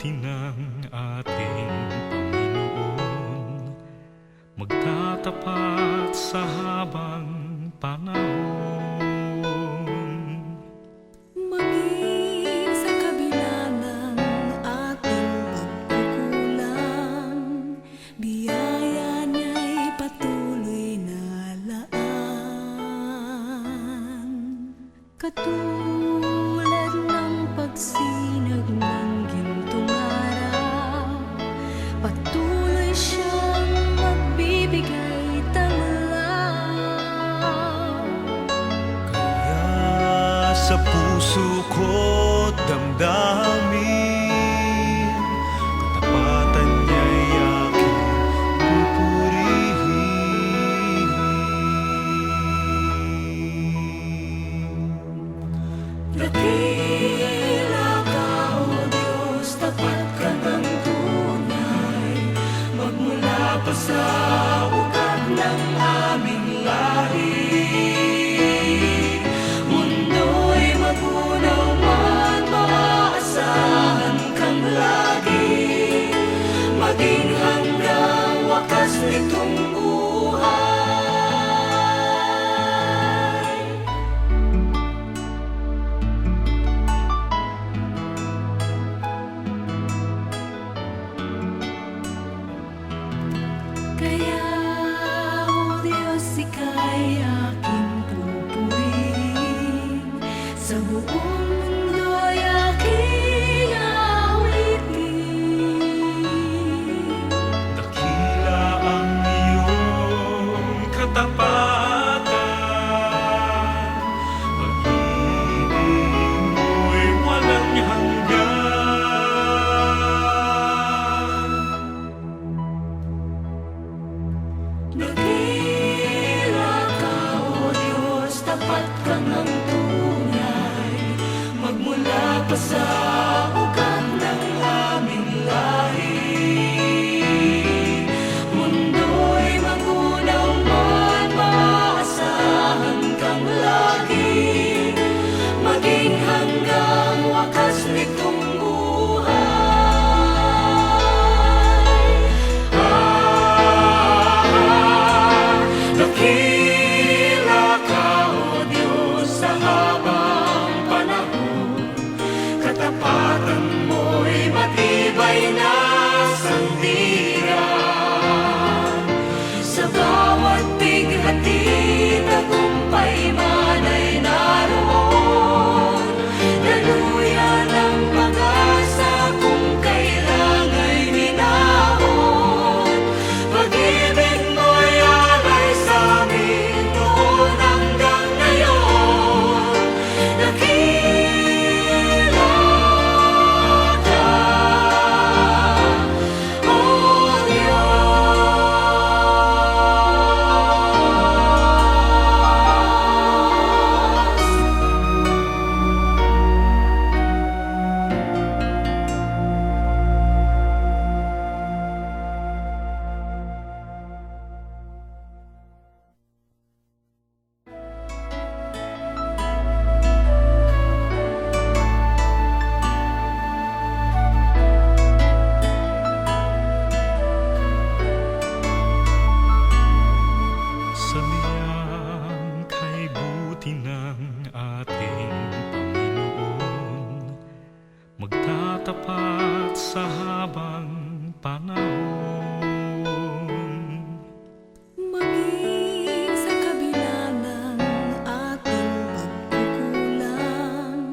buti ng ating Panginoon, magtatapat sa habang panahon. Maging sa kabila ng ating pagkukulang, biyaya niya'y patuloy na laan. Katulad ng pagsinag ng gintong araw, patuloy siyang magbibigay tanglaw. Kaya sa puso ko't damdamin, katapatan niya'y aking pupurihin. Dakila ka, O Diyos, tapat ka ng tunay, magmula pa sa ugat ng aming lahi. Mundo'y magunaw man, maaasahan kang lagi, maging hanggang wakas nitong buhay. Kaya, O Diyos, ika'y aking pupurihin, sa buong mundo'y aking awitin. Dakila ang iyong katapatan, pag-ibig mo'y walang hanggan. Dakila ka, O Diyos, tapat ka ng tunay, magmula pa sa ugat ng aming lahi. Mundo'y magunaw man, maaasahan kang lagi, maging hanggang wakas nitong buhay. Dakila ka, O Diyos, sa habang panahon, katapatan mo'y matibay na sandigan. Sa bawat bighati, tagumpay man ay naroon, daluyan ang pag-asa kung kailang ay minahon. Pag-ibig mo'y alay sa amin noon hanggang ngayon. Dakila ka, O Diyos. Sa liyang kay buti ng ating Panginoon, magtatapat sa habang panahon. Maging sa kabila ng ating pagkukulang,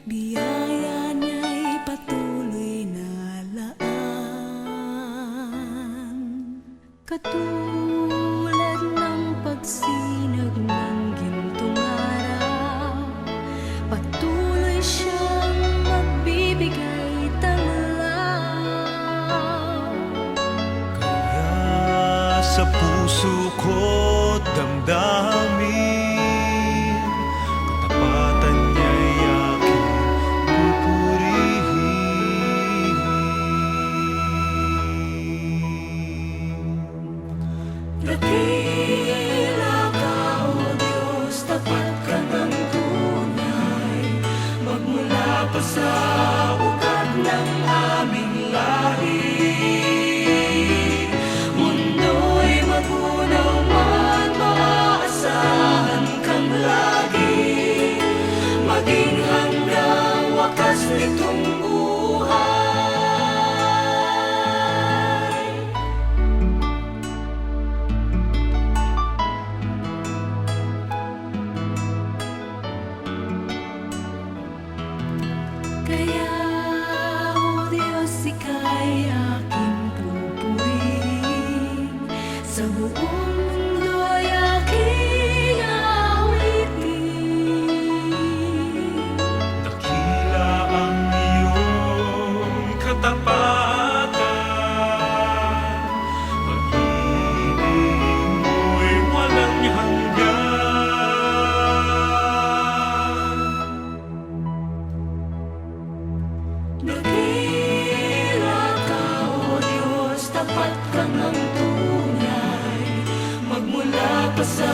biyaya niya'y patuloy na laan. Katulad ng pagsinag ng gintong araw, patuloy siyang magbibigay tanglaw. Kaya sa puso ko't damdamin, katapatan niya'y aking pupurihin. Dakila ka, O Diyos, tapat ka ng tunay, magmula pa sa ugat ng aming ganitong buhay. Kaya, o Diyos, Ika'y aking pupurihin, sa buong mundo'y aking awitin. Dakila ang iyong katapatan, pag-ibig mo'y walang hanggan. Dakila ka, o Diyos, tapat ka ng tunay, magmula pa sa